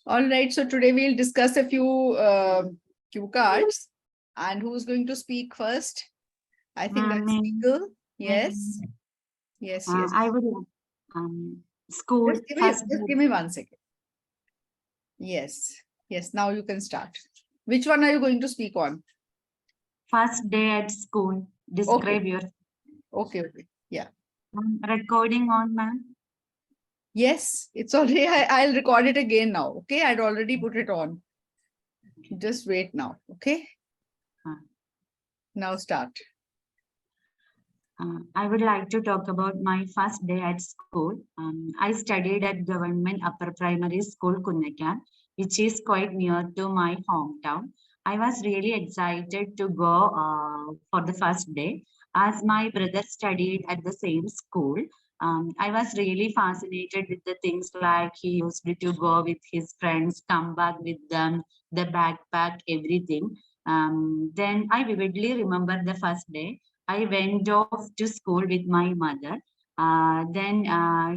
All right, so today we'll discuss a few cue cards. And who's going to speak first? I think that's Michael. Yes. Yes, yes. I would school Just give me 1 second. Yes. Yes, now you can start. Which one are you going to speak on? first day at school. Describe your Okay. Yeah. recording on, ma'am. Yes, it's already. I'll record it again now. Okay, I'd already put it on. Just wait now. Okay. Now start. I would like to talk about my first day at school. I studied at Government Upper Primary School, Kunnakan, which is quite near to my hometown. I was really excited to go for the first day as my brother studied at the same school. I was really fascinated with the things like he used to go with his friends, come back with them, the backpack, everything. Then I vividly remember the first day. I went off to school with my mother. Then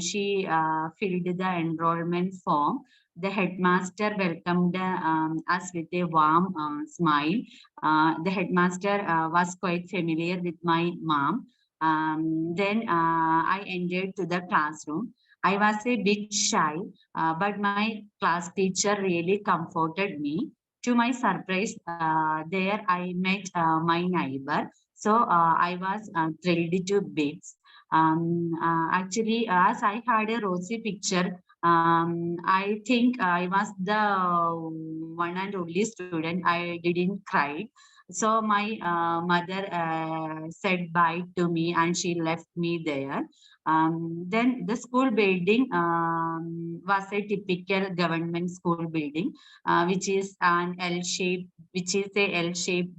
she filled the enrollment form. The headmaster welcomed us with a warm smile. The headmaster was quite familiar with my mom. Then I entered to the classroom. I was a bit shy, but my class teacher really comforted me. To my surprise, there I met my neighbor. So I was thrilled to bits. Actually, as I had a rosy picture, I think I was the one and only student. I didn't cry. So my mother said bye to me and she left me there. Then the school building was a typical government school building, which is a L-shaped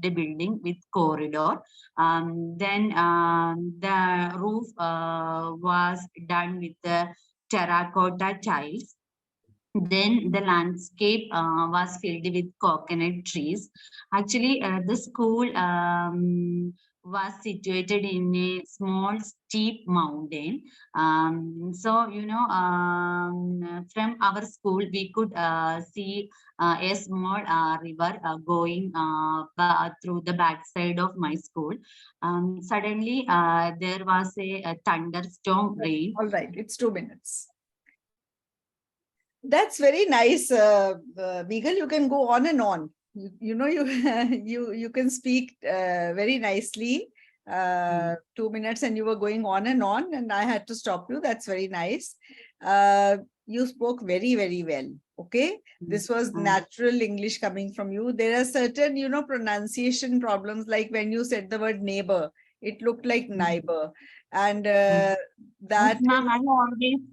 building with corridor. Then the roof was done with the terracotta tiles. Then the landscape was filled with coconut trees. Actually, the school was situated in a small steep mountain. From our school, we could see a small river going through the backside of my school. Suddenly, there was a thunderstorm rain. All right, it's 2 minutes. That's very nice, Beagle. You can go on and on. You can speak very nicely. 2 minutes, and you were going on, and I had to stop you. That's very nice. You spoke very, very well. Okay, this was natural English coming from you. There are certain, pronunciation problems, like when you said the word neighbor, it looked like neighbor, and that. Yes, ma'am,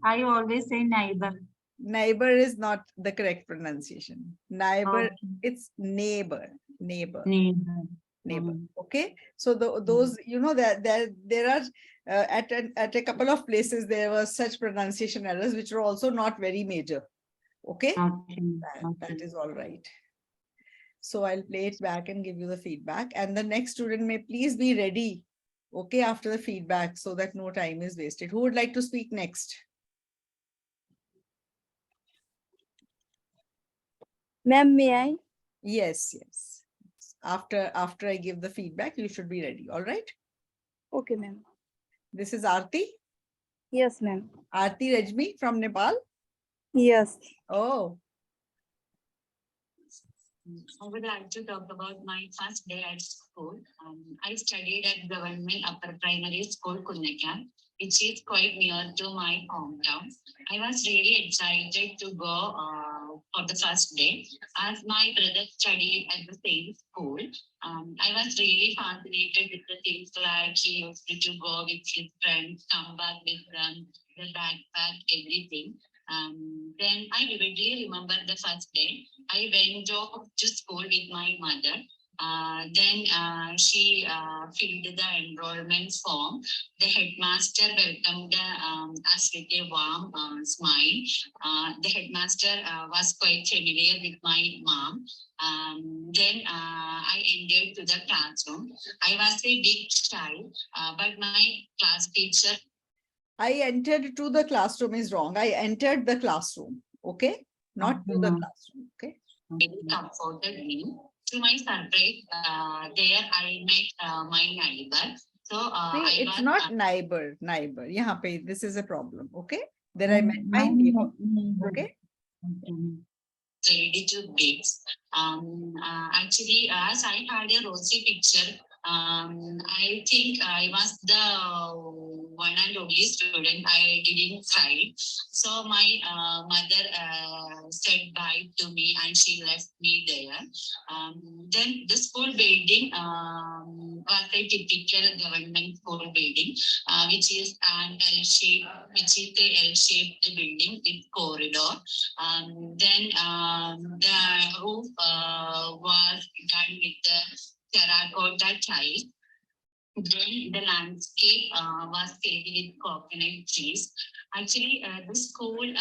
I always say neighbor. Neighbor is not the correct pronunciation. Neighbor, it's neighbor. Okay, so those, that there are at a couple of places there were such pronunciation errors which were also not very major. Okay, that is all right. So I'll play it back and give you the feedback, and the next student may please be ready, okay, after the feedback, so that no time is wasted. Who would like to speak next? Ma'am, may I? Yes. After I give the feedback, you should be ready. All right. Okay, ma'am. This is Aarti. Yes, ma'am. Aarti Rajmi from Nepal. Yes. Oh. I would like to talk about my first day at school. I studied at Government Upper Primary School, Kunnakan, which is quite near to my hometown. I was really excited to go for the first day as my brother studied at the same school. I was really fascinated with the things like he used to go with his friends, come back with them, the backpack, everything. Then I vividly remember the first day. I went off to school with my mother. Then she filled the enrollment form. The headmaster welcomed us with a warm smile. The headmaster was quite familiar with my mom. Then I entered to the classroom. I was a bit shy, but my class teacher. I entered to the classroom is wrong. I entered the classroom. Okay. not to Okay, the ma'am. classroom. Okay. Very comforted me. To my surprise, there I met my neighbor. So See, I it's was not neighbor. Yahan pe, this is a problem. Okay. Then I met my neighbor. Okay. ready to gigs. Actually, as I had a rosy picture, I think I was the one and only student. I didn't cry. So my mother said bye to me and she left me there. Then the school building was a typical government school building, which is an L-shaped building with corridor. Then the roof was done with the terracotta tile. Then the landscape was filled with coconut trees. Actually, the school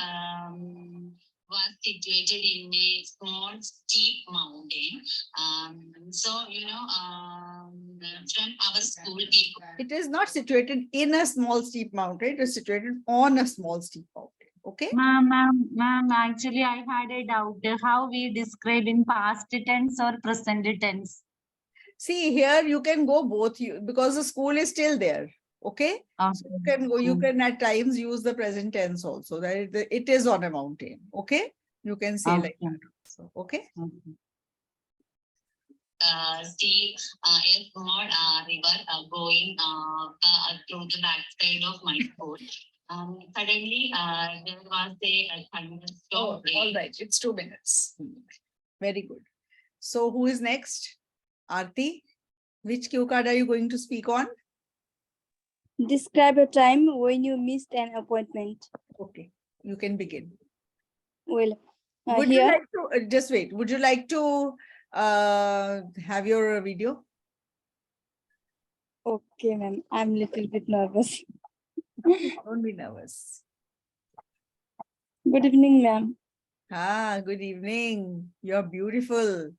was situated in a small steep mountain. So, from our school, we It is not situated in a small steep mountain. It is situated on a small steep mountain. Okay. Ma'am, actually, I had a doubt how we describe in past tense or present tense. See, here you can go both because the school is still there. Okay. So you can go, you can at times use the present tense also. That it is on a mountain. Okay. You can say like that. So, okay. See a small river going through the backside of my school. Suddenly, there was a thunderstorm. All right. It's 2 minutes. Very good. So who is next? Aarti, which cue card are you going to speak on? Describe a time when you missed an appointment. Okay, you can begin. Well, Would here, you like to just wait? Would you like to have your video? okay, ma'am. I'm a little bit nervous. Don't be nervous. Good evening, ma'am. Good evening. You're beautiful.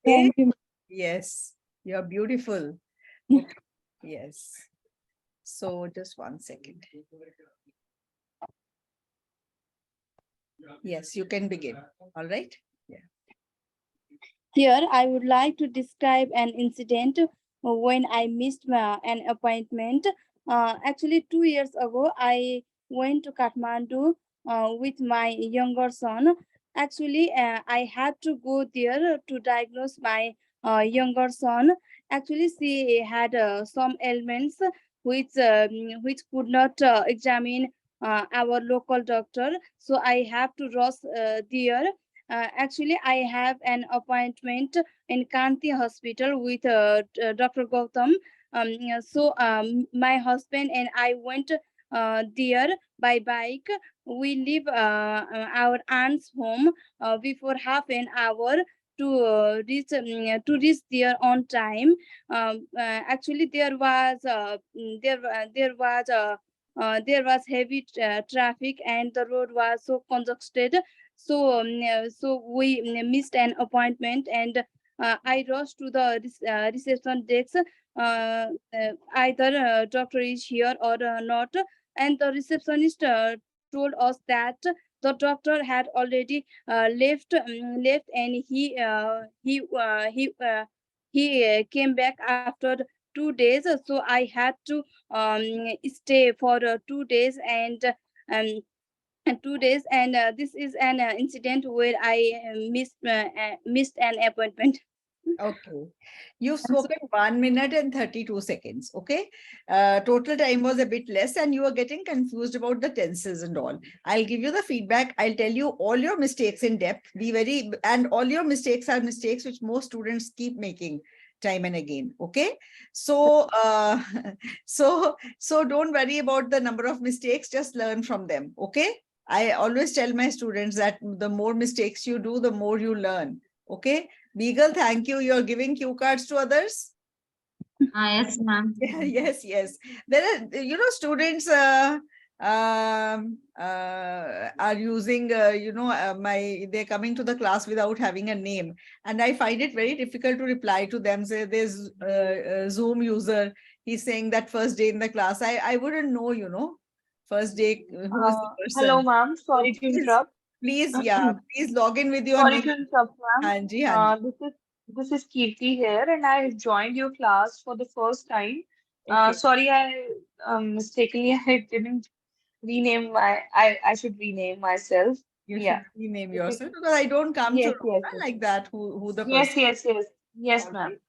Thank you. Yes, you're beautiful. Okay. Yes. So just 1 second. Yes, you can begin. All right. Yeah. Here, I would like to describe an incident when I missed an appointment. Actually, 2 years ago, I went to Kathmandu with my younger son. Actually, I had to go there to diagnose my younger son. Actually, she had some ailments which could not examine our local doctor. So I have to rush there. Actually, I have an appointment in Kanti Hospital with Dr. Gautam. My husband and I went there by bike. We leave our aunt's home before half an hour to reach there on time. Actually, there was heavy traffic and the road was so congested. So we missed an appointment, and I rushed to the reception desk. Either doctor is here or not, and the receptionist told us that the doctor had already left, and he came back after 2 days. So I had to stay for 2 days and 2 days, and this is an incident where I missed an appointment. Okay. You've spoken 1 minute and 32 seconds. Okay. Total time was a bit less and you were getting confused about the tenses and all. I'll give you the feedback. I'll tell you all your mistakes in depth. And all your mistakes are mistakes which most students keep making time and again. Okay. So, so don't worry about the number of mistakes. Just learn from them. Okay. I always tell my students that the more mistakes you do, the more you learn. Okay. Beagle, thank you. You're giving cue cards to others. Yes, ma'am. Yes. There are, students are using, they're coming to the class without having a name. And I find it very difficult to reply to them. Say there's a Zoom user. He's saying that first day in the class. I wouldn't know, first day, who is the person. Hello, ma'am. Sorry to interrupt. Please, yeah, please log in with your Sorry name. to interrupt, ma'am. Hanji, Hanji. This is Kirti here, and I joined your class for the first time. Okay. Sorry, I mistakenly I didn't rename I should rename myself. You Yeah. should rename If you yourself can. because I don't come to Yes, know yes, na, yes. like that who the Yes, person. yes, yes. Yes, All ma'am. right.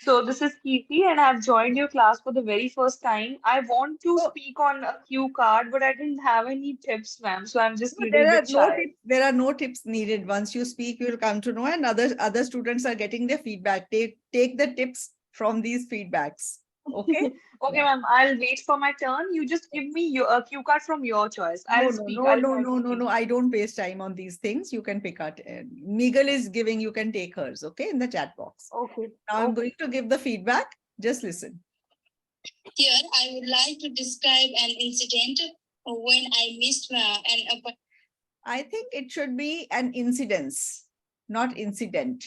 So this is Kirti, and I've joined your class for the very first time. I want to So speak on a cue card, but I didn't have any tips, ma'am. So I'm just a no, little bit shy. there are no tips needed. Once you speak, you will come to know, and other students are getting their feedback. Take the tips from these feedbacks. Okay. Okay, Yeah. ma'am. I'll wait for my turn. You just give me a cue card from your choice. No, I'll no, speak. no, I'll no, try to no, no, speak. no. I don't waste time on these things. You can pick out. Meagle is giving, you can take hers, okay, in the chat box. Okay. Now I'm going Okay. to give the feedback. Just listen. Here, I would like to describe an incident when I missed an appointment. I think it should be an incidence, not incident.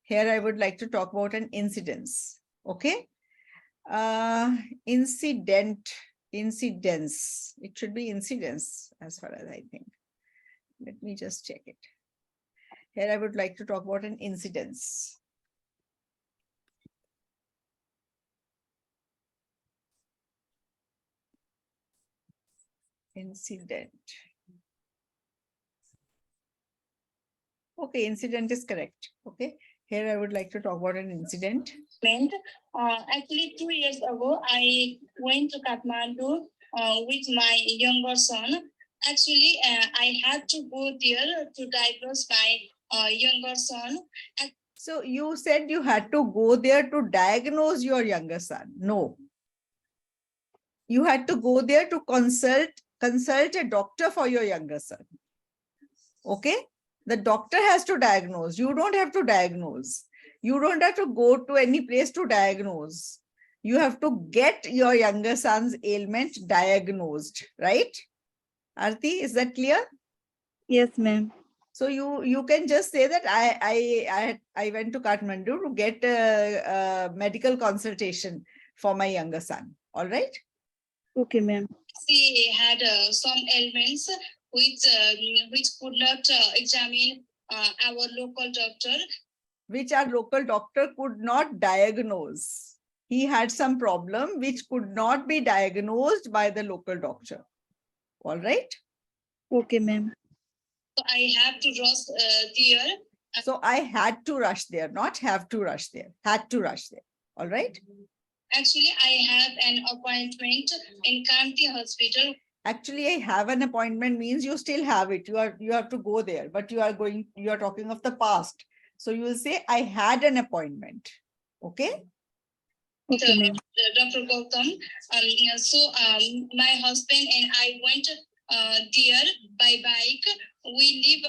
Here, I would like to talk about an incidence. Okay. Incident, incidence. It should be incidence as far as I think. Let me just check it. Here, I would like to talk about an incidence. Incident. Okay, incident is correct. Okay. Here, I would like to talk about an incident. Actually, 2 years ago, I went to Kathmandu with my younger son. Actually, I had to go there to diagnose my younger son. So you said you had to go there to diagnose your younger son. No. You had to go there to consult a doctor for your younger son. Okay? The doctor has to diagnose. You don't have to diagnose. You don't have to go to any place to diagnose. You have to get your younger son's ailment diagnosed, right? Aarti, is that clear? Yes, ma'am. So you can just say that I went to Kathmandu to get a medical consultation for my younger son. All right. Okay, ma'am. She had some ailments which could not examine our local doctor. Which our local doctor could not diagnose. He had some problem which could not be diagnosed by the local doctor. All right. Okay, ma'am. So I have to rush there. So I had to rush there, not have to rush there. Had to rush there. All right. Actually, I have an appointment in Kanti Hospital. Actually, I have an appointment means you still have it. You have to go there, but you are talking of the past. So you will say, I had an appointment. Okay. Okay, ma'am. Dr. Gautam. My husband and I went there by bike. We leave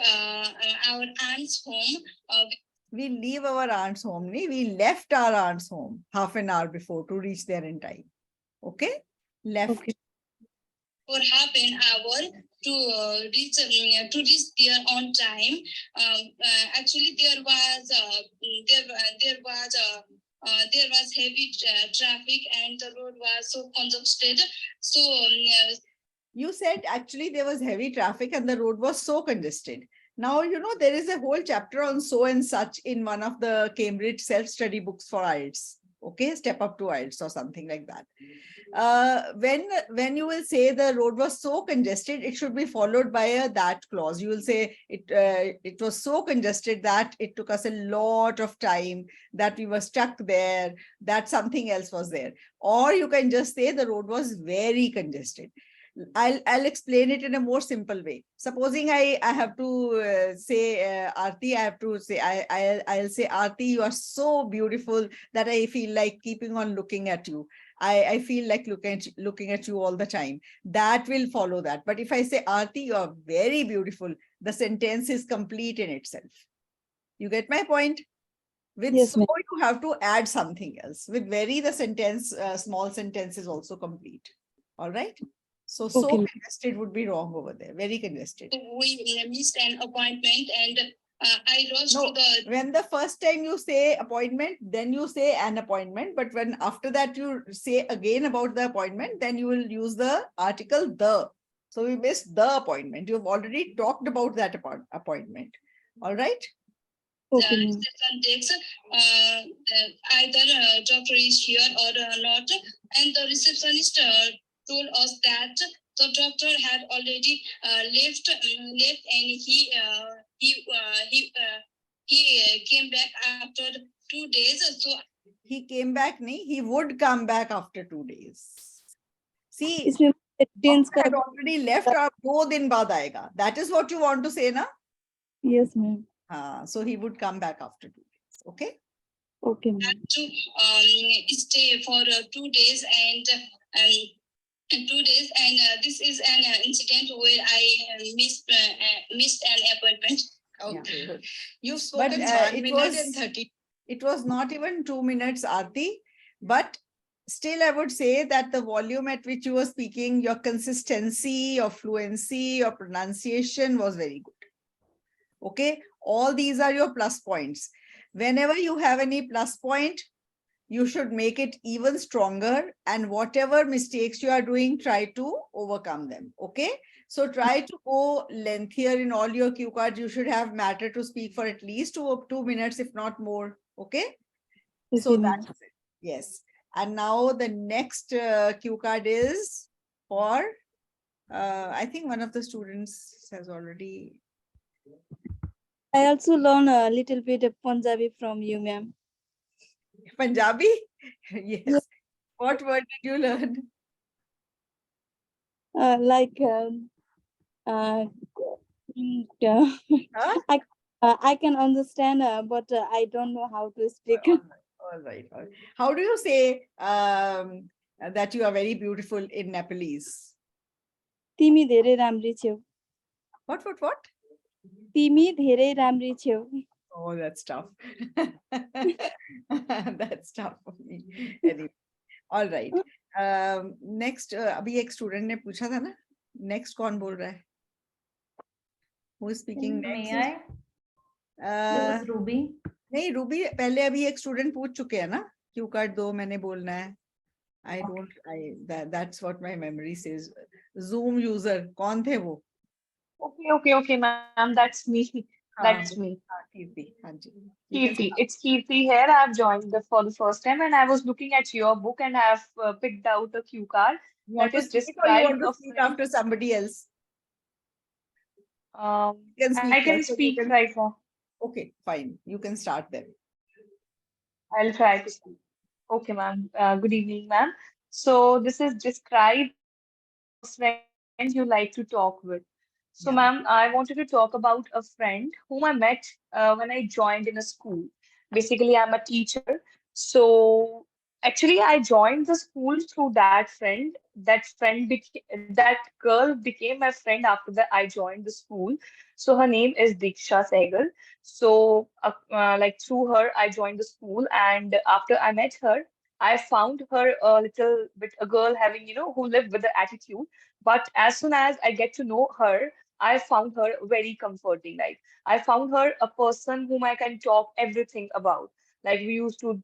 our aunt's home. We leave our aunt's home. We left our aunt's home half an hour before to reach there in time. Okay? Left. Okay. For half an hour to reach there on time. Actually, there was heavy traffic and the road was so congested. So you said actually there was heavy traffic and the road was so congested. Now, there is a whole chapter on so and such in one of the Cambridge self-study books for IELTS. Okay, step up to IELTS or something like that. When you will say the road was so congested, it should be followed by a that clause. You will say it was so congested that it took us a lot of time, that we were stuck there, that something else was there. Or you can just say the road was very congested. I'll explain it in a more simple way. Supposing I have to say Aarti, I have to say I'll say Aarti, you are so beautiful that I feel like keeping on looking at you. I feel like looking at you all the time. That will follow that. But if I say Aarti, you are very beautiful, the sentence is complete in itself. You get my point? With Yes, so ma'am. you have to add something else. With very, the sentence, small sentence is also complete. All right. So Okay, ma'am. congested would be wrong over there. Very congested. We missed an appointment and I rushed to the... When the first time you say appointment, then you say an appointment. But when after that you say again about the appointment, then you will use the article the. So we missed the appointment. You've already talked about that appointment. All right. Okay, ma'am. Reception takes either doctor is here or not, and the receptionist told us that the doctor had already left, and he came back after 2 days. So He came back, nahi, he would come back after 2 days. See, इसमें tense doctor had का already left, और 2 दिन बाद आएगा. That is what you want to say, na? yes, ma'am. So he would come back after 2 days. Okay. Okay, ma'am. had to stay for 2 days and 2 days, and this is an incident where I missed an appointment. Okay. Yeah. You've spoken spoken 1 it minute was and 30. It was not even 2 minutes, Aarti, but still I would say that the volume at which you were speaking, your consistency, your fluency, your pronunciation was very good. Okay, all these are your plus points. Whenever you have any plus point, you should make it even stronger, and whatever mistakes you are doing, try to overcome them. Okay, so try to go lengthier in all your cue cards. You should have matter to speak for at least 2 minutes, if not more. Okay, so Okay, ma'am. that's it. Yes. And now the next cue card is for I think one of the students has already. I also learn a little bit of Punjabi from you, ma'am. Punjabi? Yes. What word did you learn? Like Huh? I can understand, but I don't know how to speak. All right. How do you say that you are very beautiful in Nepalese? तिमी धेरै राम्री छेउ. What? तिमी धेरै राम्री छेउ. Oh, that's tough. That's tough for me. Anyway, all right. Next, अभी एक student ने पूछा था ना. Next कौन बोल रहा है? Who is speaking next? May I? This is Ruby. नहीं, रूबी पहले अभी एक स्टूडेंट पूछ चुके हैं ना. क्यू कार्ड दो, मैंने बोलना है. That's what my memory says. Zoom user कौन थे वो? Okay, ma'am. That's me. That's me. कीर्ति. हाँ जी. You can Kirti. start. It's Kirti here. I've joined for the first time, and I was looking at your book, and I've picked out a cue card You want that to is speak or you want described to a speak friend. after somebody else? You can speak I can first, so you speak can- right now. Okay, fine. You can start then. I'll try to speak. Okay, ma'am. Good evening, ma'am. So this is describe a friend you like to talk with. So, Yeah. ma'am, I wanted to talk about a friend whom I met when I joined in a school. Basically, I'm a teacher. So, actually, I joined the school through that friend. That girl became my friend after that I joined the school. So, her name is Diksha Sehgal. So, like through her, I joined the school, and after I met her, I found her a little bit a girl having, who lived with the attitude. But as soon as I get to know her, I found her very comforting. Like I found her a person whom I can talk everything about. Like we used to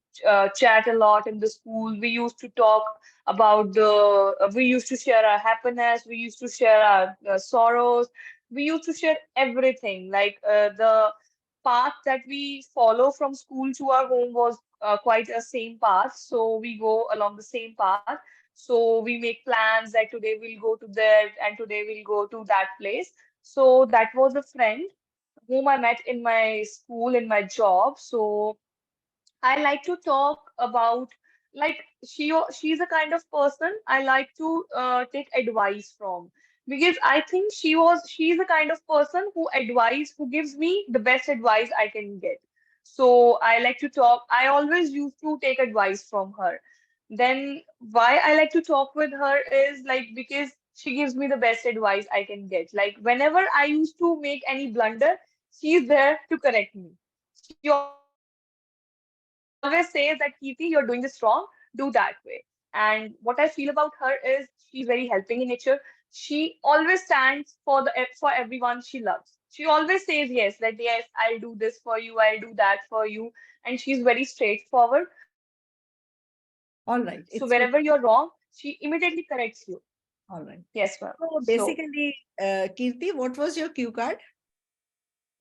chat a lot in the school. We used to talk about we used to share our happiness. We used to share our sorrows. We used to share everything. Like the path that we follow from school to our home was quite a same path. So we go along the same path. So we make plans that today we'll go to there and today we'll go to that place. So that was a friend whom I met in my school, in my job. So I like to talk about like she's a kind of person I like to take advice from because I think she's the kind of person who gives me the best advice I can get. So I like to talk. I always used to take advice from her. Then why I like to talk with her is like because she gives me the best advice I can get. Like whenever I used to make any blunder, she's there to correct me. She always says that Kirti, you're doing this wrong, do that way. And what I feel about her is she's very helping in nature. She always stands for everyone she loves. She always says yes, that yes, I'll do this for you, I'll do that for you. And she's very straightforward. So wherever you're wrong, All right. she immediately corrects you. All right. Yes, ma'am. So So basically, Kirti, what was your cue card?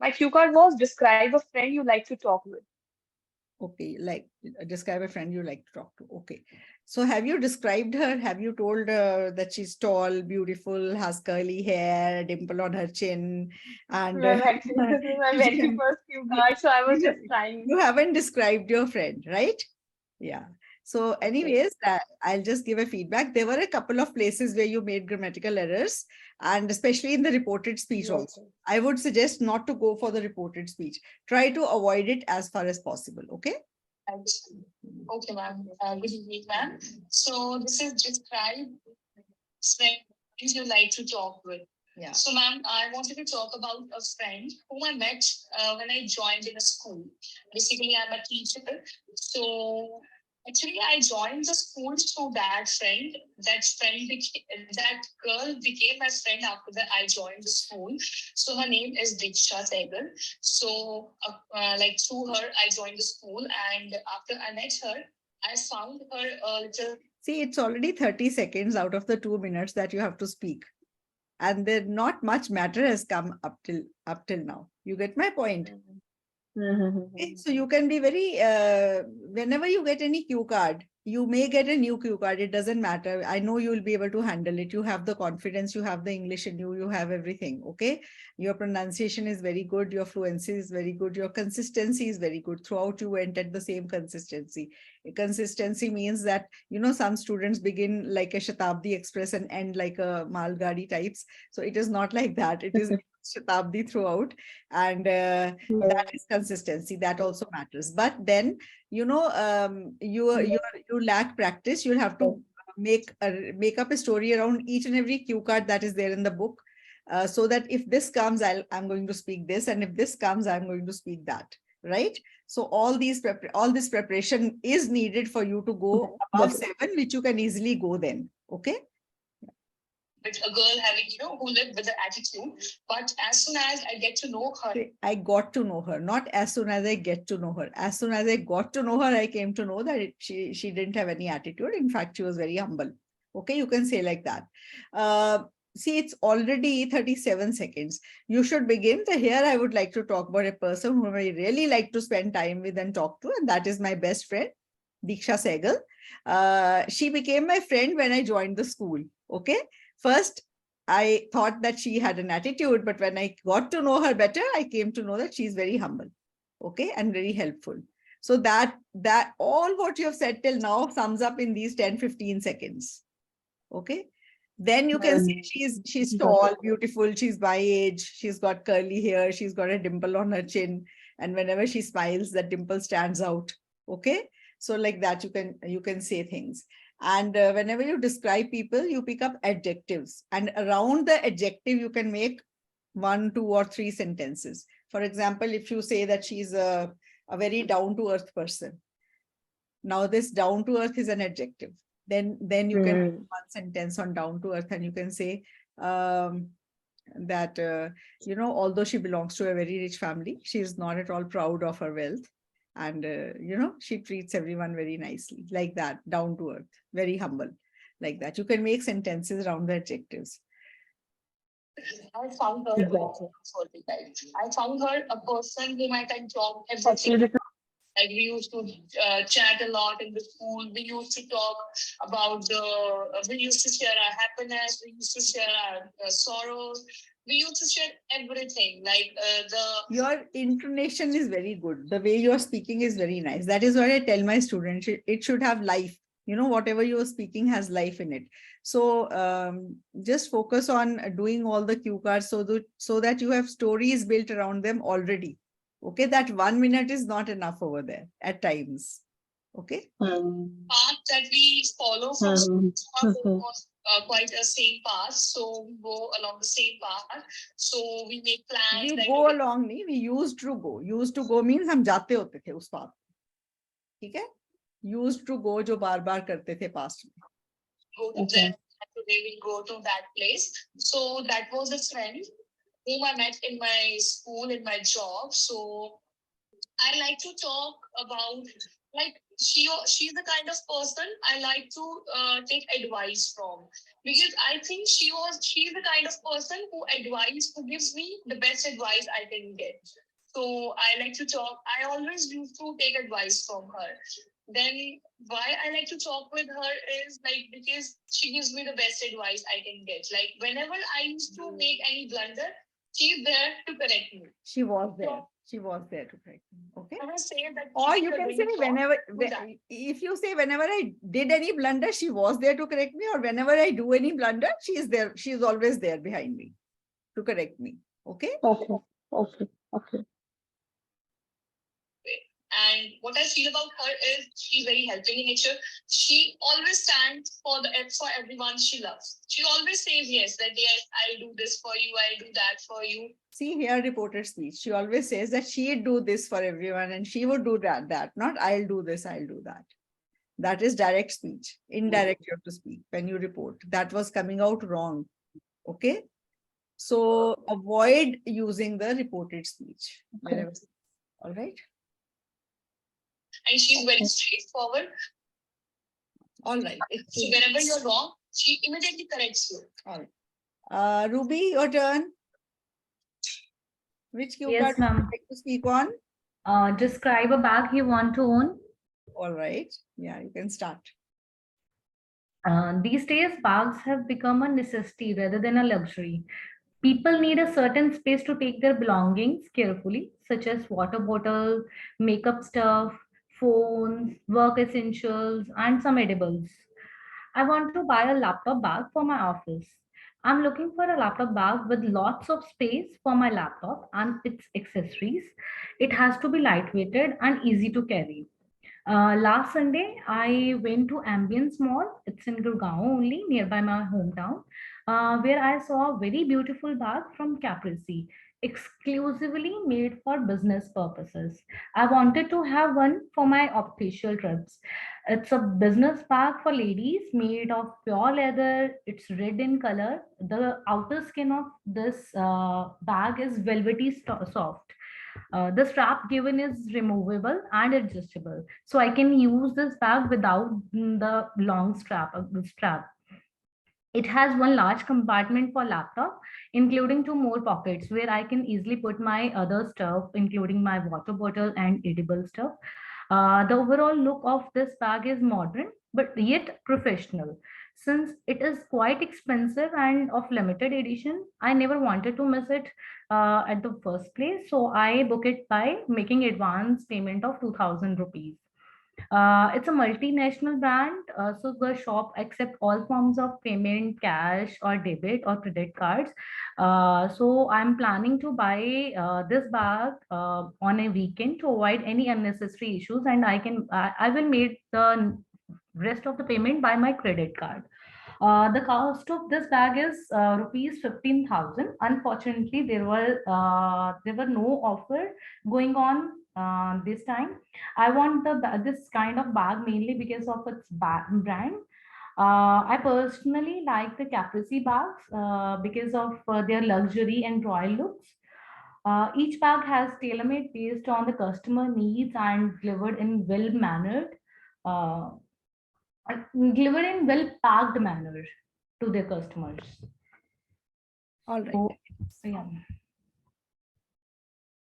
my cue card was describe a friend you like to talk with. Okay, like describe a friend you like to talk to. Okay. So have you described her? Have you told her that she's tall, beautiful, has curly hair, a dimple on her chin, and Ma'am, actually, this is my very first cue card, so I was just trying. you haven't described your friend, right? Yeah. So Okay. anyways, I'll just give a feedback. There were a couple of places where you made grammatical errors, and especially in the reported speech Yes, also. I would suggest not to go for the reported speech. Try to avoid it as far as possible. Okay. ma'am. Okay, ma'am. Good evening, ma'am. So this is describe friends you like to talk with. Yeah. So, ma'am, I wanted to talk about a friend whom I met when I joined in a school. Basically, I'm a teacher. So, actually, I joined the school through that friend. That girl became my friend after that I joined the school. So, her name is Diksha Sehgal. So, like through her, I joined the school, and after I met her, I found her a little. See, it's already 30 seconds out of the 2 minutes that you have to speak. And then not much matter has come up till now. You get my point? Okay, so you can be very, whenever you get any cue card, you may get a new cue card. It doesn't matter. I know you will be able to handle it. You have the confidence, you have the English in you, you have everything. Okay. Your pronunciation is very good. Your fluency is very good. Your consistency is very good. Throughout, you went at the same consistency. Consistency means that, some students begin like a Shatabdi Express and end like a Malgadi types. So it is not like that. It is Shatabdi throughout. And that is consistency. That also matters. But then, you lack practice. You'll have to make up a story around each and every cue card that is there in the book, so that if this comes, I'm going to speak this, and if this comes, I'm going to speak that. Right. So all this preparation is needed for you to go above 7, which you can easily go then. Okay. With a girl having, who lived with the attitude. But as soon as I get to know her, I got to know her, not as soon as I get to know her. As soon as I got to know her, I came to know that she didn't have any attitude. In fact, she was very humble. Okay, you can say like that. See, it's already 37 seconds. You should begin. So here I would like to talk about a person whom I really like to spend time with and talk to, and that is my best friend, Diksha Sehgal. She became my friend when I joined the school. Okay. First, I thought that she had an attitude, but when I got to know her better, I came to know that she's very humble, okay, and very helpful. So that all what you have said till now sums up in these 10-15 seconds. Okay. Then you can see she's tall, beautiful, she's my age, she's got curly hair, she's got a dimple on her chin, and whenever she smiles, that dimple stands out. Okay. So like that, you can say things. And whenever you describe people, you pick up adjectives, and around the adjective, you can make 1, 2, or 3 sentences. For example, if you say that she's a very down-to-earth person, now this down-to-earth is an adjective. Then you can make one sentence on down-to-earth, and you can say that, although she belongs to a very rich family, she is not at all proud of her wealth. And, she treats everyone very nicely, like that, down to earth, very humble, like that. You can make sentences around the adjectives. I found her. I found her a person whom I can talk everything. Like we used to chat a lot in the school. We used to talk about we used to share our happiness. We used to share our sorrows. We used to share everything. Like Your intonation is very good. The way you're speaking is very nice. That is what I tell my students. It should have life. Whatever you're speaking has life in it. So just focus on doing all the cue cards so that you have stories built around them already. Okay, that 1 minute is not enough over there at times. Okay. Path that we follow from was quite a same path. So we go along the same path. So we make plans. We like go along, we used to go. Used to go means हम जाते होते थे उस path. ठीक है? Used to go जो बार-बार करते थे past में. Go to there. Today we go to that place. So that was a friend whom I met in my school, in my job. So I like to talk about like she's the kind of person I like to take advice from, because I think she's the kind of person who gives me the best advice I can get. So I like to talk. I always used to take advice from her. Then why I like to talk with her is like because she gives me the best advice I can get. Like whenever I used to make any blunder, she's there to correct me. She was there. She was there to correct me. Okay. I will say that Or if you you're can doing say it wrong, whenever, do that. if you say whenever I did any blunder, she was there to correct me, or whenever I do any blunder, she is there. She is always there behind me to correct me. Okay. Okay. Okay. Okay. And what I feel about her is she's very helping in nature. She always stands for everyone she loves. She always says yes, that yes, I'll do this for you, I'll do that for you. See here, reported speech. She always says that she'd do this for everyone and she would do that, not I'll do this, I'll do that. That is direct speech. Indirect, you have to speak when you report. That was coming out wrong. Okay. So avoid using the reported speech. Okay. All right. And she's very straightforward. All right. So whenever you're wrong, she immediately corrects you. All right. Ruby, your turn. Which cue Yes, card would you ma'am. like to speak on? Describe a bag you want to own. All right. Yeah, you can start. These days, bags have become a necessity rather than a luxury. People need a certain space to take their belongings carefully, such as water bottle, makeup stuff, phones, work essentials, and some edibles. I want to buy a laptop bag for my office. I'm looking for a laptop bag with lots of space for my laptop and its accessories. It has to be lightweighted and easy to carry. Last Sunday, I went to Ambience Mall. It's in Gurgaon only, nearby my hometown, where I saw a very beautiful bag from Caprese, exclusively made for business purposes. I wanted to have one for my official trips. It's a business bag for ladies made of pure leather. It's red in color. The outer skin of this bag is velvety soft. The strap given is removable and adjustable, so I can use this bag without the long strap. It has one large compartment for laptop, including two more pockets where I can easily put my other stuff, including my water bottle and edible stuff. The overall look of this bag is modern, but yet professional. Since it is quite expensive and of limited edition, I never wanted to miss it at the first place. So I book it by making advance payment of 2000 rupees. It's a multinational brand, so the shop accept all forms of payment, cash or debit or credit cards. So I'm planning to buy this bag on a weekend to avoid any unnecessary issues, and I will make the rest of the payment by my credit card. The cost of this bag is rupees 15,000. Unfortunately, there were no offer going on this time. I want this kind of bag mainly because of its brand. I personally like the Caprese bags because of their luxury and royal looks. Each bag has tailor-made based on the customer needs and uh, delivered in well-packed manner to their customers. All right. So, yeah.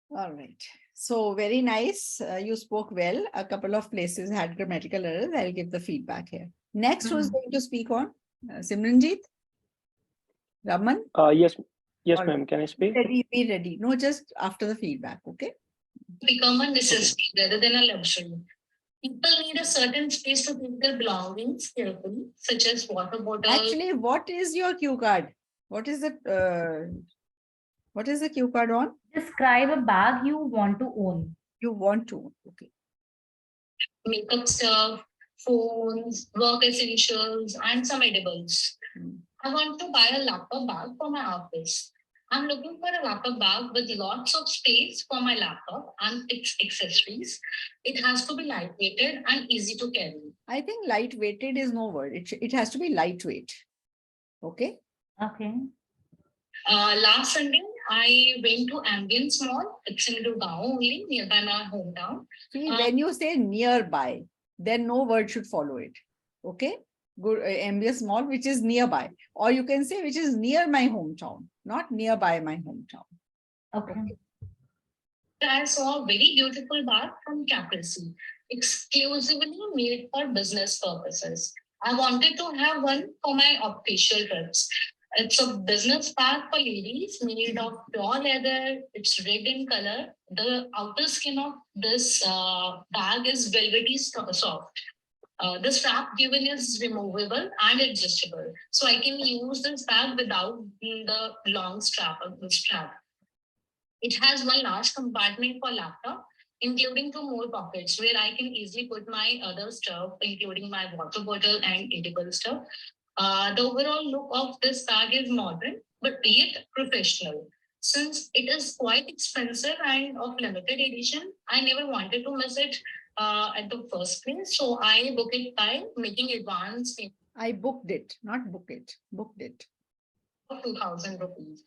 All right. So very nice. You spoke well. A couple of places had grammatical errors. I'll give the feedback here. Next, who's going to speak on? Simranjeet? Raman? Yes, All ma'am. Can I speak? Be ready. No, just after the feedback. Okay. Become a necessity rather than a luxury. People need a certain space to keep their belongings carefully, such as water bottle. Actually, what is your cue card? What is the cue card on? Describe a bag you want to own. You want to. Okay. Makeup stuff, phones, work essentials, and some edibles. I want to buy a laptop bag for my office. I'm looking for a laptop bag with lots of space for my laptop and its accessories. It has to be lightweighted and easy to carry. I think lightweighted is no word. It has to be lightweight. Okay. Okay. Last Sunday, I went to Ambience Mall. It's in Gurgaon only, nearby my hometown. See, when you say nearby, then no word should follow it. Okay? Good, MBS Mall, which is nearby. Or you can say which is near my hometown, not nearby my hometown. Okay. I saw a very beautiful bag from Caprici, exclusively made for business purposes. I wanted to have one for my official trips. It's a business bag for ladies made of pure leather. It's red in color. The outer skin of this bag is velvety soft. The strap given is removable and adjustable. So I can use this bag without the long strap. It has one large compartment for laptop, including two more pockets where I can easily put my other stuff, including my water bottle and edible stuff. The overall look of this bag is modern, but yet professional. Since it is quite expensive and of limited edition, I never wanted to miss it at the first place. So I booked it by making advance payment I booked it, not book it, booked it. of 2,000 rupees.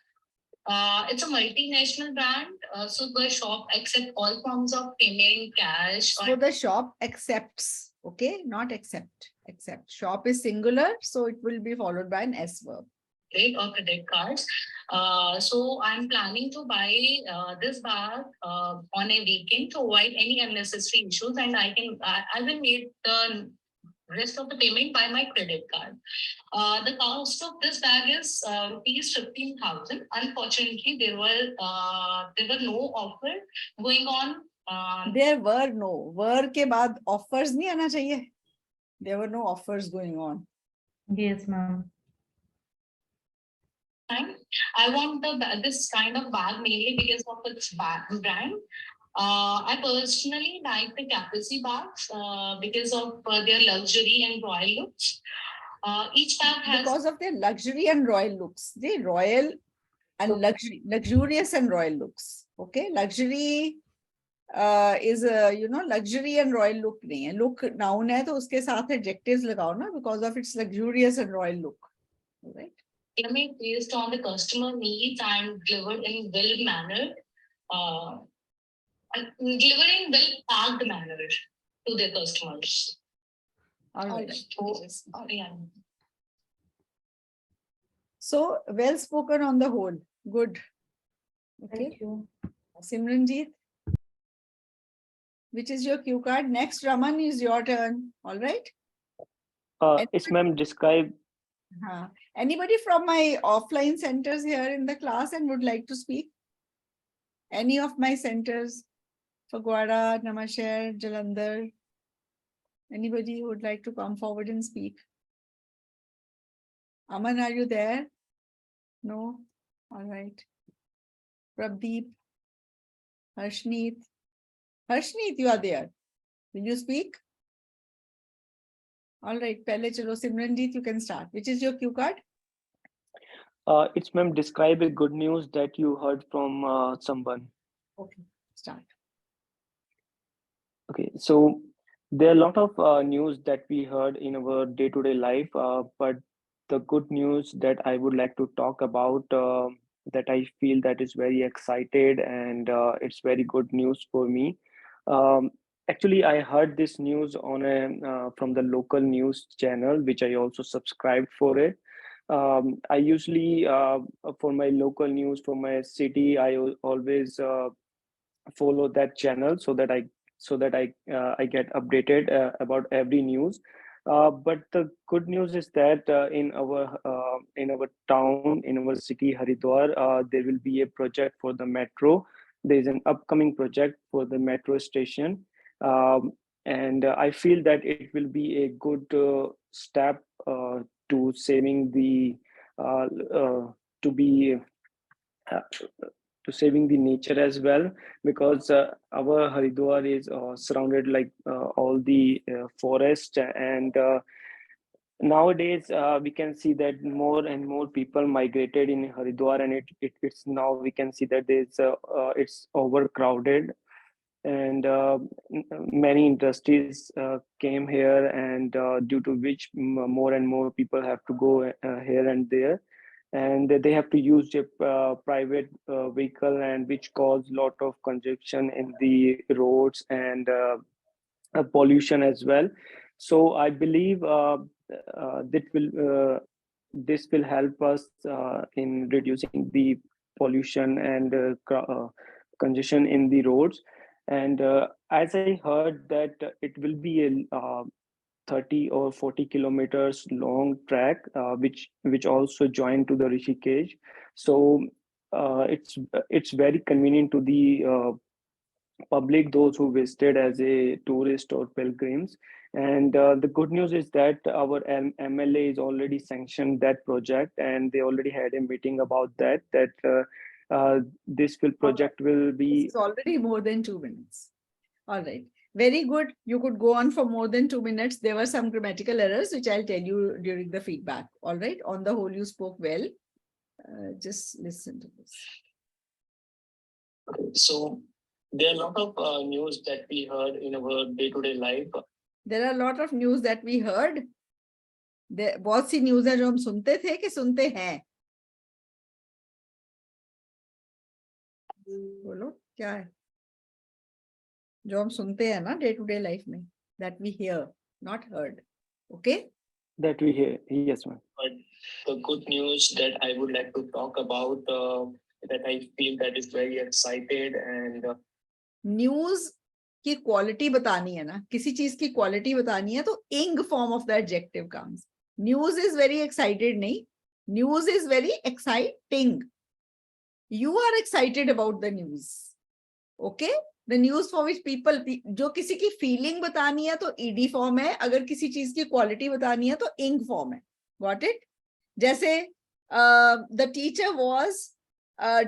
It's a multinational brand, so the shop accepts all forms of payment, cash, So the shop accepts, okay, not accept, accept. Shop is singular, so it will be followed by an S verb. credit cards. So I'm planning to buy this bag on a weekend to avoid any unnecessary issues, and I will make the rest of the payment by my credit card. The cost of this bag is rupees 15,000. Unfortunately, there were no offer going on. There were no, were के बाद offers नहीं आना चाहिए. There were no offers going on. Yes, ma'am. Time. I want this kind of bag mainly because of its brand. I personally like the Caprici bags because of their luxury and royal looks. Each bag has Because of their luxury and royal looks. They royal and luxurious and royal looks. Okay, luxury is a luxury and royal look नहीं है. Look noun है तो उसके साथ adjectives लगाओ ना because of its luxurious and royal look. All right. Based on the customer needs and delivered in well manner, and delivered in well packed manner to their customers. All right. So, yeah. So well spoken on the whole. Good. Okay. Thank you. Simranjeet, which is your cue card? Next, Raman, is your turn. All right. It's ma'am, describe. Anybody from my offline centers here in the class and would like to speak? Any of my centers? Fagwara, Namasher, Jalandhar. Anybody who would like to come forward and speak? Aman, are you there? No? All right. Prabdeep, Harshneet. Harshneet, you are there. Will you speak? All right. Pehle chalo, Simranjeet, you can start. Which is your cue card? It's ma'am, describe a good news that you heard from someone. Okay, start. Okay, so there are a lot of news that we heard in our day-to-day life, but the good news that I would like to talk about that I feel that is very excited and it's very good news for me. Actually, I heard this news on from the local news channel, which I also subscribed for it. I usually, for my local news for my city, I always follow that channel so that I get updated about every news. But the good news is that in our town, in our city, Haridwar, there will be a project for the metro. There is an upcoming project for the metro station, and I feel that it will be a good step to saving the to be to saving the nature as well, because our Haridwar is surrounded like all the forest, and nowadays we can see that more and more people migrated in Haridwar, and it's now we can see that it's overcrowded, and many industries came here, and due to which more and more people have to go here and there. and they have to use a private vehicle, and which cause lot of congestion in the roads and pollution as well. So I believe this will help us in reducing the pollution and congestion in the roads. And as I heard that it will be a 30 or 40 kilometers long track, which also join to the Rishikesh. So it's very convenient to the public, those who visited as a tourist or pilgrims. And the good news is that our MLA is already sanctioned that project, and they already had a meeting about that. This project will This be. is already more than 2 minutes. All right. Very good. You could go on for more than 2 minutes. There were some grammatical errors, which I'll tell you during the feedback. All right. On the whole, you spoke well. Just listen to this. So there are a lot of news that we heard in our day-to-day life. There are a lot of news that we heard. बहुत सी news है जो हम सुनते थे कि सुनते हैं. बोलो क्या है जो हम सुनते हैं ना डे टू डे लाइफ में, that we hear, not heard. Okay. That we hear, yes, ma'am. But the good news that I would like to talk about, that I feel that is very excited and news की quality बतानी है ना, किसी चीज की quality बतानी है तो ing form of the adjective comes. News is very excited नहीं, news is very exciting. You are excited about the news. Okay. The news for which people, जो किसी की फीलिंग बतानी है तो ईडी फॉर्म है, अगर किसी चीज की क्वालिटी बतानी है तो इंग फॉर्म है. Got it? जैसे the teacher was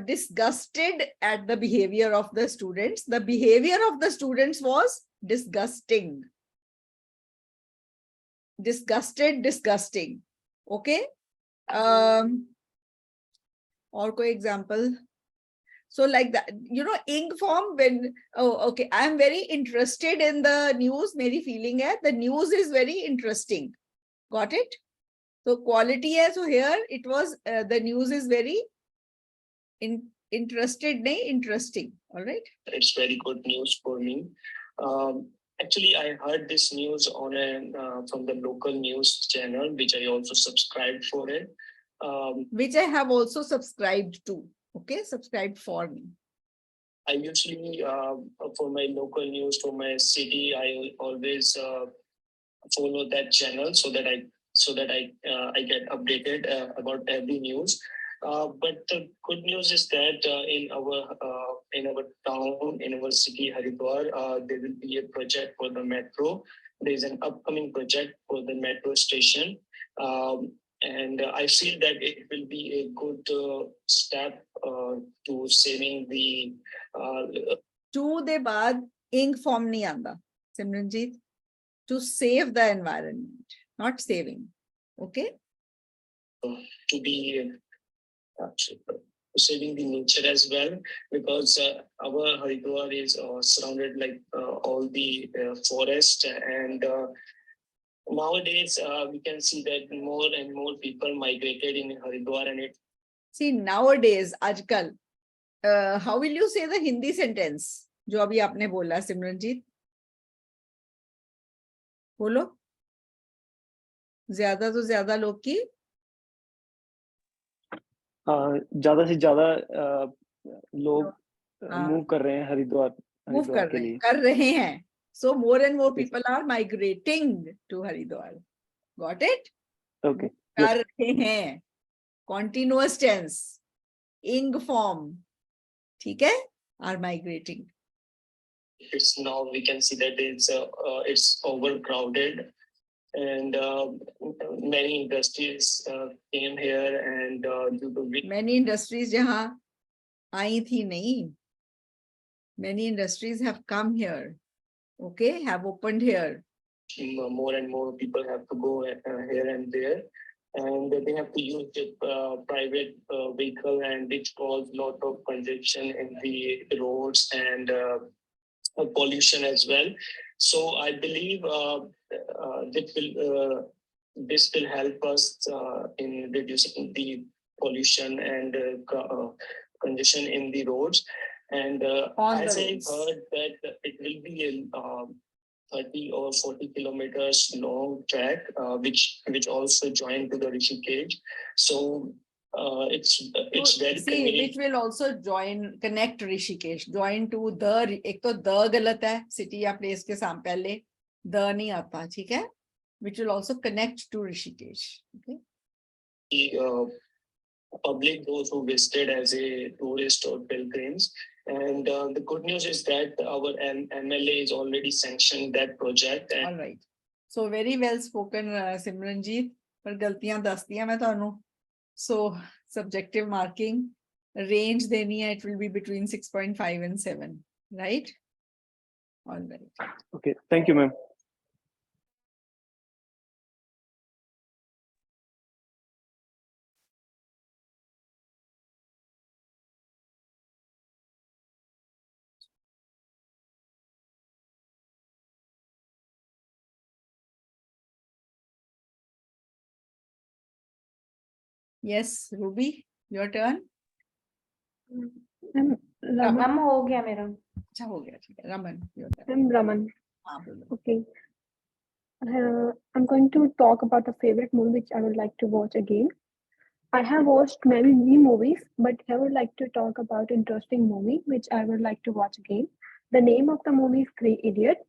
disgusted at the behavior of the students. The behavior of the students was disgusting. Disgusted, disgusting. Okay. Or कोई example? So like that, you know, ing form when, oh, okay, I am very interested in the news. मेरी feeling है, the news is very interesting. Got it? So quality है, so here it was, the news is very interested, नहीं, interesting. All right. It's very good news for me. Actually, I heard this news on from the local news channel, which I also subscribed for it. Which I have also subscribed to. Okay, subscribed for me. I usually, for my local news, for my city, I always follow that channel so that I get updated about every news. But the good news is that in our town, in our city, Haridwar, there will be a project for the metro. There is an upcoming project for the metro station. And I feel that it will be a good step to saving the. To the बाद ing form नहीं आंदा, Simranjeet. To save the environment, not saving. Okay. To be saving the nature as well, because our Haridwar is surrounded like all the forest, and nowadays we can see that more and more people migrated in Haridwar, and it. See, nowadays, आजकल, how will you say the Hindi sentence जो अभी आपने बोला, सिमरनजीत? बोलो. ज्यादा तो ज्यादा लोग की ज्यादा से ज्यादा लोग मूव कर रहे हैं हरिद्वार के लिए. कर रहे हैं. So more and more people are migrating to Haridwar. Got it? Okay. कर रहे हैं. Continuous tense. Ing form. ठीक है? Are migrating. It's now we can see that it's overcrowded, and many industries came here, and due to which many industries जहाँ आई थी नहीं. Many industries have come here. Okay, have opened here. More and more people have to go here and there, and they have to use the private vehicle, and which cause lot of congestion in the roads and pollution as well. So I believe this will help us in reducing the pollution and congestion in the roads. And as I heard that it will be a 30 or 40 kilometers long track, which also join to the Rishikesh. So it's very which will also connect Rishikesh, join to the, एक तो the गलत है city या place के साम पहले the नहीं आता, ठीक है, which will also connect to Rishikesh. Okay. The public, those who visited as a tourist or pilgrims. And the good news is that our MLA is already sanctioned that project. All right. So very well spoken, Simranjeet. पर गलतियां दस दिया मैं ਤੁਹਾਨੂੰ. So subjective marking range देनी है, it will be between 6.5 and 7, right? All right. Okay, thank you, ma'am. Yes, Ruby, your turn. Raman हो गया मेरा. अच्छा हो गया, ठीक है. Raman, your turn. I'm Raman. हाँ, बोलो. Okay. I'm going to talk about a favorite movie which I would like to watch again. I have watched many movies, but I would like to talk about interesting movie which I would like to watch again. The name of the movie is Three Idiots.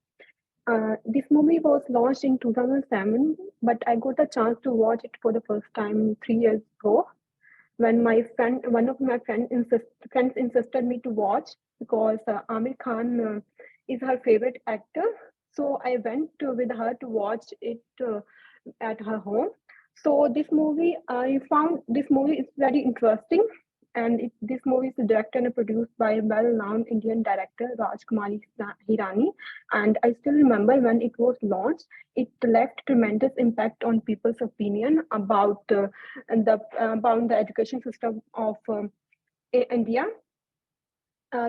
This movie was launched in 2007, but I got a chance to watch it for the first time 3 years ago when one of my friends insisted me to watch because Amir Khan is her favorite actor. So I went with her to watch it at her home. So this movie, I found this movie is very interesting, and this movie is directed and produced by a well-known Indian director, Rajkumari Hirani. And I still remember when it was launched, it left tremendous impact on people's opinion about the education system of India.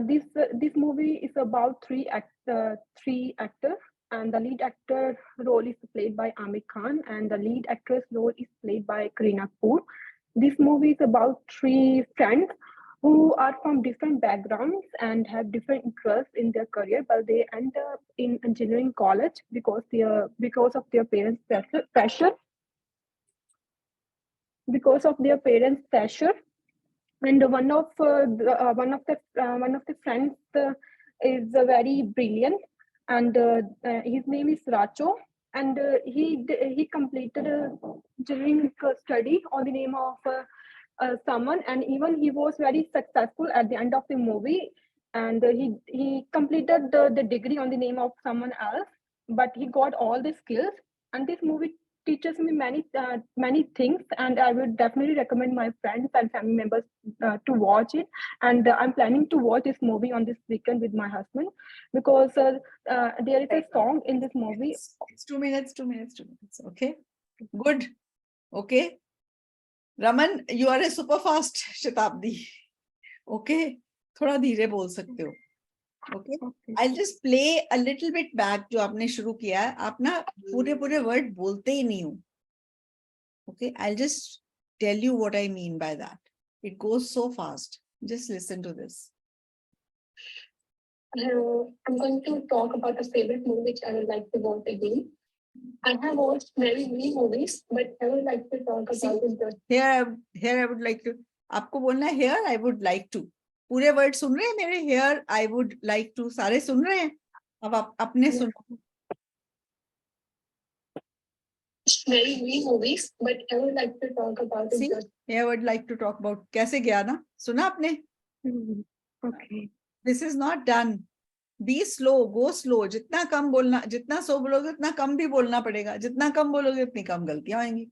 This movie is about three actors, and the lead actor role is played by Amir Khan, and the lead actress role is played by Kareena Kapoor. This movie is about three friends who are from different backgrounds and have different interests in their career, but they end up in engineering college because of their parents' pressure. Because of their parents' pressure, and one of the friends is very brilliant, and his name is Racho, and he completed a engineering study on the name of someone, and even he was very successful at the end of the movie, and he completed the degree on the name of someone else, but he got all the skills. And this movie teaches me many things, and I would definitely recommend my friends and family members to watch it. And I'm planning to watch this movie on this weekend with my husband because there is a song in this movie. It's 2 minutes. Okay, good. Okay, Raman, you are a super fast Shatabdi. Okay, थोड़ा धीरे बोल सकते हो. Okay, I'll just play a little bit back जो आपने शुरू किया है. आप ना पूरे word बोलते ही नहीं हो. Okay, I'll just tell you what I mean by that. It goes so fast. Just listen to this. I'm going to talk about a favorite movie which I would like to watch again. I have watched many movies, but I would like to talk about it. Here I would like to. आपको बोलना है here I would like to. पूरे word सुन रहे हैं मेरे? here I would like to सारे सुन रहे हैं? अब आप अपने सुनो. Many movies, but I would like to talk about See, here I would like to talk about. कैसे गया ना? सुना आपने? Okay. This is not done. Be slow, go slow. जितना कम बोलना, जितना slow बोलोगे उतना कम भी बोलना पड़ेगा. जितना कम बोलोगे उतनी कम गलतियां आएंगी.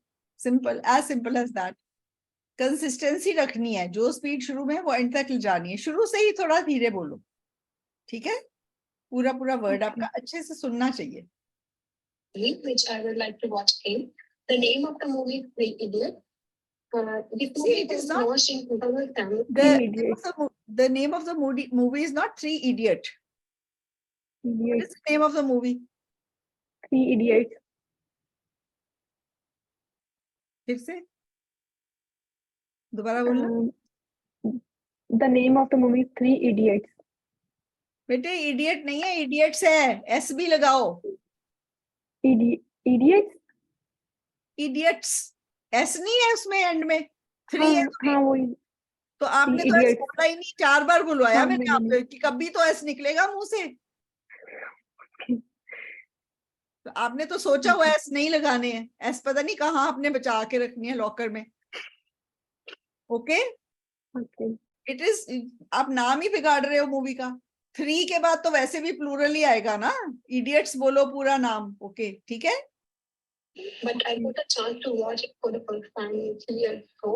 As simple as that. Consistency रखनी है. जो स्पीड शुरू में वो एंड तक ले जानी है. शुरू से ही थोड़ा धीरे बोलो. ठीक है? पूरा वर्ड आपका अच्छे से सुनना चाहिए. Which I would like to watch again. The name of the movie is Three Idiots. This movie was launched in 2010. The name of the movie is not Three Idiots. What is the name of the movie? Three Idiots. फिर से? दोबारा बोलना। The name of the movie Three Idiots. बेटे idiot नहीं है, idiots है, S भी लगाओ। Idiots? इडियट्स, एस नहीं है उसमें एंड में, 3 हाँ है। हाँ वही। तो आपने तो एस idiots. बोला ही नहीं, 4 बार बुलवाया हाँ, मैंने मैंने आपको कि कभी तो एस निकलेगा मुंह से। तो आपने तो सोचा हुआ एस नहीं लगाने हैं, एस पता नहीं कहाँ आपने बचा के रखनी है लॉकर में। Okay Okay. इट इज, आप नाम ही बिगाड़ रहे हो मूवी का। 3 के बाद तो वैसे भी प्लूरल ही आएगा ना, इडियट्स बोलो पूरा नाम। ओके ठीक है। But I got a chance to watch it for the first time 3 years ago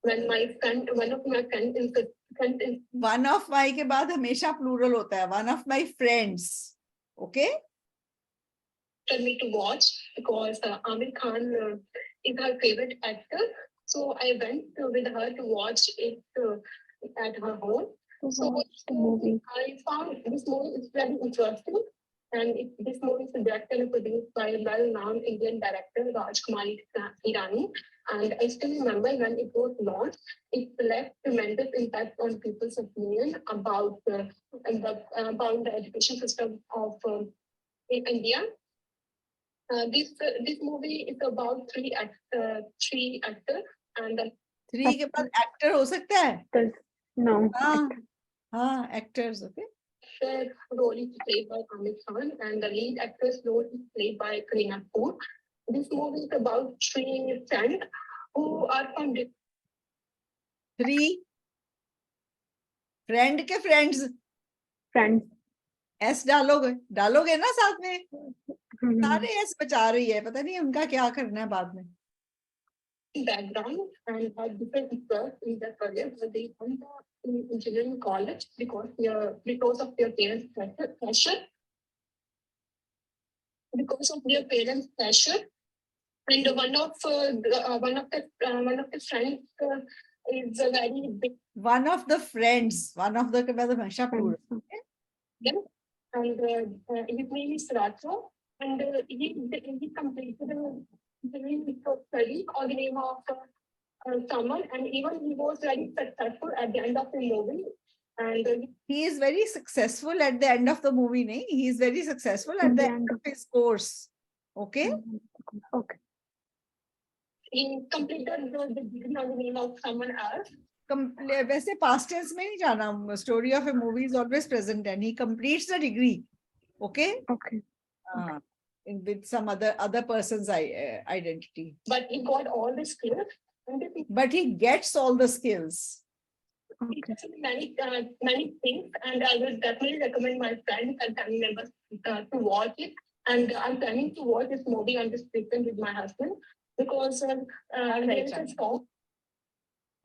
when one of my friends in one of my के बाद हमेशा प्लूरल होता है, one of my friends. Okay told me to watch because Amir Khan is her favorite actor. So I went with her to watch it at her home. So watch the movie. I found this movie is very interesting. And this movie is directed and produced by a well-known Indian director, Rajkumar Hirani. And I still remember when it was launched, it left tremendous impact on people's opinion about the education system of in India. This movie is about three actors and 3 के बाद actor हो सकता है। Actors. No. हाँ हाँ actors. Okay the role is played by Amir Khan and the lead actress role is played by Kareena Kapoor. This movie is about 3 friends who are from 3 friend के friends, Friends. S डालोगे, डालोगे ना साथ में। Hmm. सारे S बचा रही है, पता नहीं उनका क्या करना है बाद में। background and have different interests in their career, but they went to engineering college because of their parents' pressure. Because of their parents' pressure, and one of the friends is a very big one of the friends, one of the के बाद हमेशा plural. girl, and his name is Rato, and he completed the study on the name of someone, and even he was very successful at the end of the movie. And he is very successful at the end of the movie, nahi, he is very successful at the end of his course. Okay Okay. he completed the degree on the name of someone else. वैसे past tense में नहीं जाना, story of a movie is always present and he completes the degree. Okay Okay. with some other person's identity, But he got all the skills, and but he gets all the skills. he does many things, and I will definitely recommend my friends and family members to watch it. And I'm planning to watch this movie on this weekend with my husband because there is a song.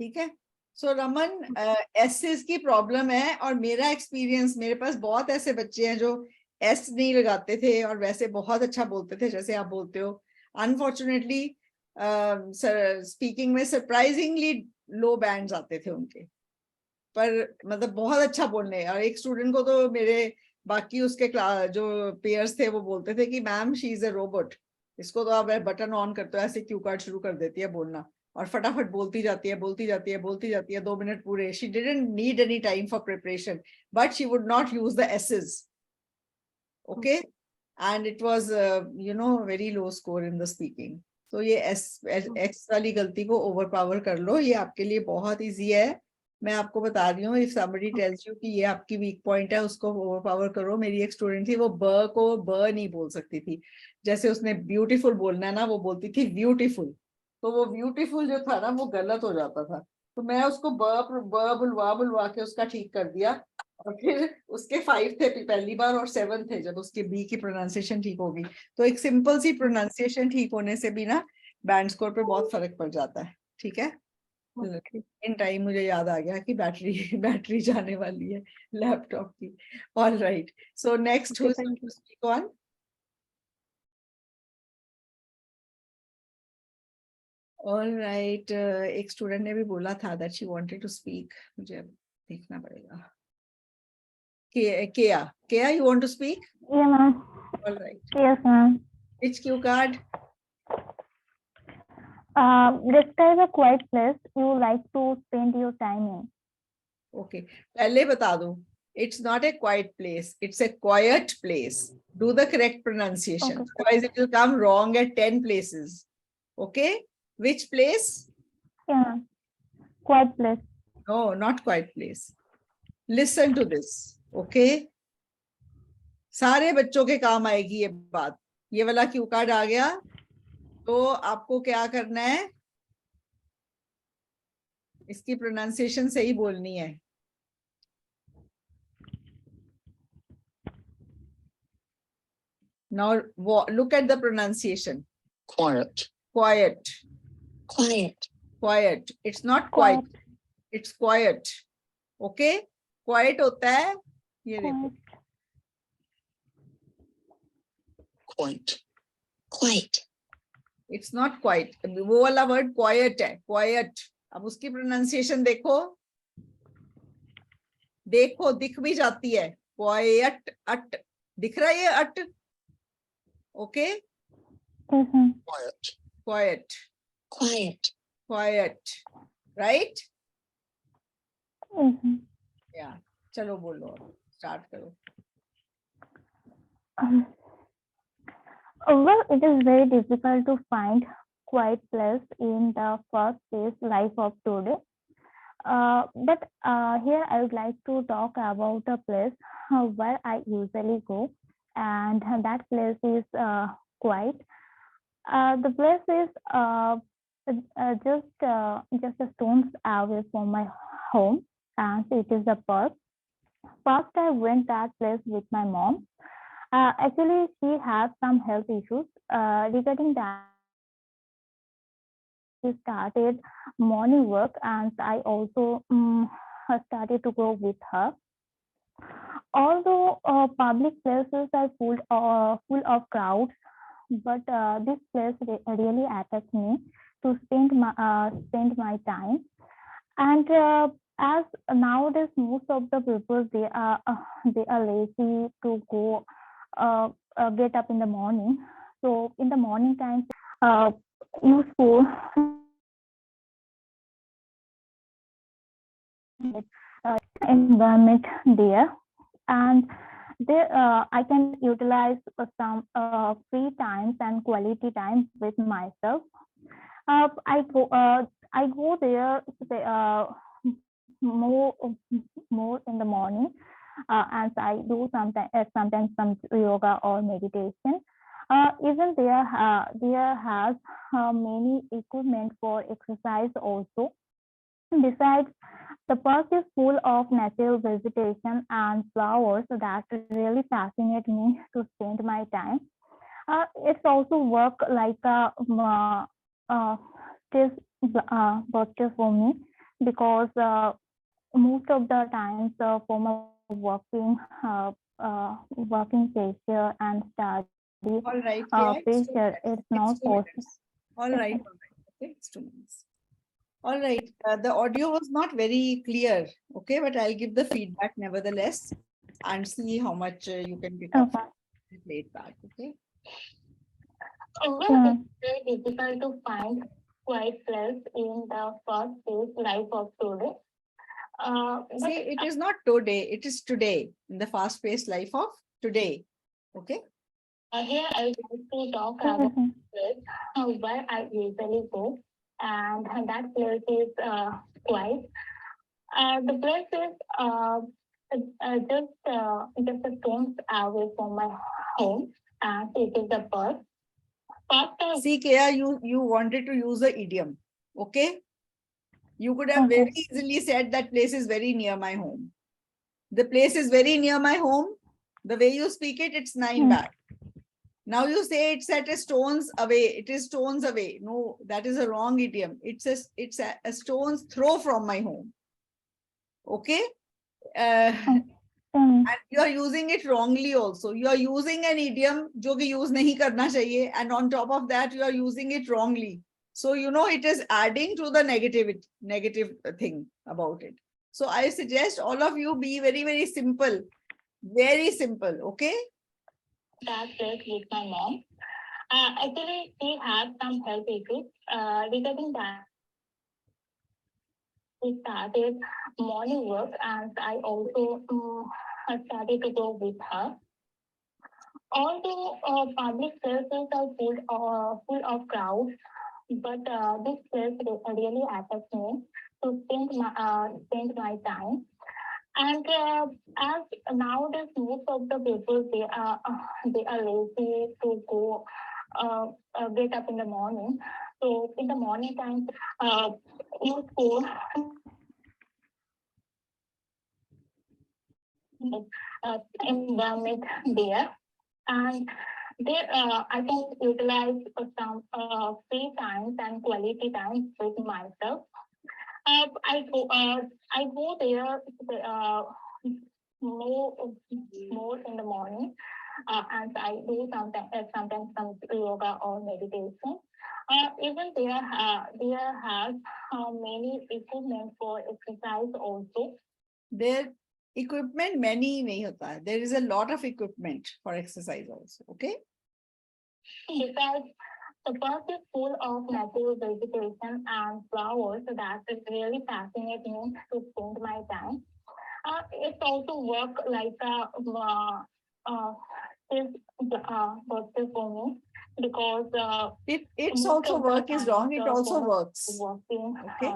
ठीक है। सो Raman, S की problem है और मेरा experience, मेरे पास बहुत ऐसे बच्चे हैं जो एस नहीं लगाते थे और वैसे बहुत अच्छा बोलते थे जैसे आप बोलते हो। अनफॉर्चुनेटली स्पीकिंग में सरप्राइजिंगली लो बैंड्स आते थे उनके, पर मतलब बहुत अच्छा बोलने। और एक स्टूडेंट को तो मेरे बाकी उसके जो पेयर्स थे वो बोलते थे कि ma'am she is a robot, इसको तो आप बटन ऑन करते हो ऐसे क्यू कार्ड शुरू कर देती है बोलना और फटाफट बोलती जाती है 2 मिनट पूरे। She didn't need any time for preparation but she would not use the aces. Okay and it was very low score in the speaking. तो ये एक्स वाली गलती को ओवर पावर कर लो, ये आपके लिए बहुत ईजी है। मैं आपको बता रही हूँ, इफ somebody tells you कि ये आपकी वीक पॉइंट है उसको ओवर पावर करो। मेरी एक स्टूडेंट थी, वो ब को ब नहीं बोल सकती थी, जैसे उसने ब्यूटीफुल बोलना है ना वो बोलती थी ब्यूटीफुल, तो वो ब्यूटीफुल जो था ना वो गलत हो जाता था। तो मैं उसको ब बुलवा के उसका ठीक कर दिया और फिर उसके 5 थे पहली बार और 7 थे जब उसके बी की प्रोनाउंसिएशन ठीक होगी। तो एक सिंपल सी प्रोनाउंसिएशन ठीक होने से भी ना बैंड स्कोर पे बहुत फर्क पड़ जाता है। ठीक है। इन टाइम मुझे याद आ गया कि बैटरी जाने वाली है लैपटॉप की। All right, so next who is going to speak on? All right, एक स्टूडेंट ने भी बोला था that she wanted to speak, मुझे अब देखना पड़ेगा। Kea, you want to speak? Yeah, ma'am. All right. Yes, ma'am. Which cue card? Describe a quiet place you like to spend your time in. Okay. पहले बता दूं. It's not a quiet place. It's a quiet place. Do the correct pronunciation. Okay. Otherwise, it will come wrong at 10 places. Okay. Which place? Yeah. Quiet place. No, not quiet place. Listen to this. Okay. सारे बच्चों के काम आएगी ये बात. ये वाला Q card आ गया. तो आपको क्या करना है? इसकी प्रोनाउंसिएशन सही बोलनी है. Now look at the pronunciation. Quiet. Quiet. Quiet. Quiet. It's not quiet. It's quiet. Okay? Quiet होता है ये देखो. Quite. Quiet. It's not quiet. वो वाला word quiet है. Quiet. अब उसकी pronunciation देखो. देखो दिख भी जाती है. Quiet. अट. दिख रहा है ये अट? Okay? Quiet. Quiet. Quiet. Quiet. Right? Yeah. चलो बोलो. Start करो. Well, it is very difficult to find quiet place in the fast-paced life of today. But here I would like to talk about a place where I usually go, and that place is quiet. The place is just a stone's away from my home, and it is a park. First, I went that place with my mom. Actually, she has some health issues. Regarding that, she started morning work, and I also started to go with her. Although public places are full of crowds, but this place really attracts me to spend my time. And as nowadays most of the people they are lazy to go get up in the morning. So in the morning time, useful environment there, and there I can utilize some free times and quality time with myself. I go there more in the morning, as I do sometimes some yoga or meditation. Even there has many equipment for exercise also. Besides, the park is full of natural vegetation and flowers that really fascinate me to spend my time. It's also work like a stress buster for me, because most of the times for my working pressure and study All right. Yeah, pressure, it's not possible. All right. Okay, it's 2 minutes. All right. The audio was not very clear. Okay, but I'll give the feedback nevertheless and see how much you can pick up and play it back. Okay. Yeah. It's very difficult to find quiet place in the fast-paced life of today. See, it is not today, it is today, in the fast-paced life of today. Okay. Here I would like to talk about place where I usually go, and that place is quiet. The place is just a stone's away from my home, and it is a park. See, Kea, you wanted to use an idiom. Okay. You could have very easily said that place is very near my home. The place is very near my home. The way you speak it, it's 9 back. Now you say it's at a stone's away. It is stones away. No, that is a wrong idiom. It's a stone's throw from my home. Okay. And you are using it wrongly also. You are using an idiom जो कि use नहीं करना चाहिए, and on top of that you are using it wrongly. So you know it is adding to the negative thing about it. So I suggest all of you be very, very simple. Very simple. Okay. That place with my mom. Actually, we have some health issues. Regarding that, we started morning work, and I also started to go with her. Although public places are full of crowds, but this place really attracts me to spend my time. And as nowadays most of the people they are lazy to go get up in the morning. So in the morning time, you go environment there, and there I can utilize some free times and quality times with myself. I go there more in the morning, and I do sometimes some yoga or meditation. Even there has many equipment for exercise also. Their equipment many nahi hota hai. There is a lot of equipment for exercise also. Okay. Besides, the park is full of natural vegetation and flowers that is really fascinating me to spend my time. It's also work like a birthday for me because It's most also of the work is time wrong. It the also work- works. working Okay.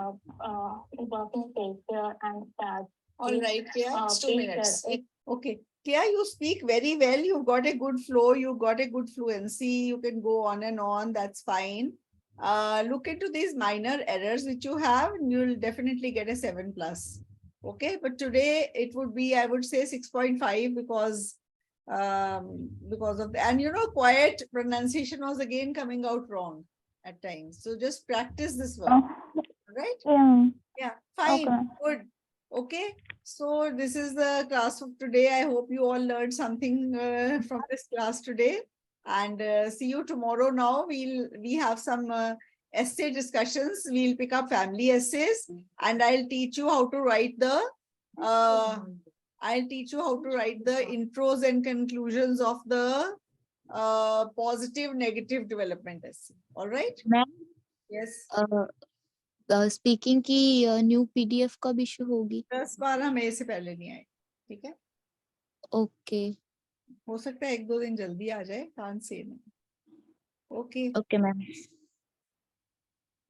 Working takes care and All right, Kia, it's 2 takes minutes. care. Okay. Kia, you speak very well. You've got a good flow. You've got a good fluency. You can go on and on. That's fine. Look into these minor errors which you have, and you'll definitely get a 7+. Okay. But today it would be, I would say 6.5 because of the, and quiet pronunciation was again coming out wrong at times. So just practice this one. Right? Yeah. Yeah, fine, Okay. good. Okay, so this is the class of today. I hope you all learned something from this class today, and see you tomorrow. Now we have some essay discussions. We'll pick up family essays, and I'll teach you how to write the intros and conclusions of the positive negative development essay. All right? Ma'am Yes. Speaking की new PDF कब issue होगी? 10-12 मई से पहले नहीं आए. ठीक है. Okay हो सकता है 1-2 दिन जल्दी आ जाए. Can't say. Okay. Okay ma'am.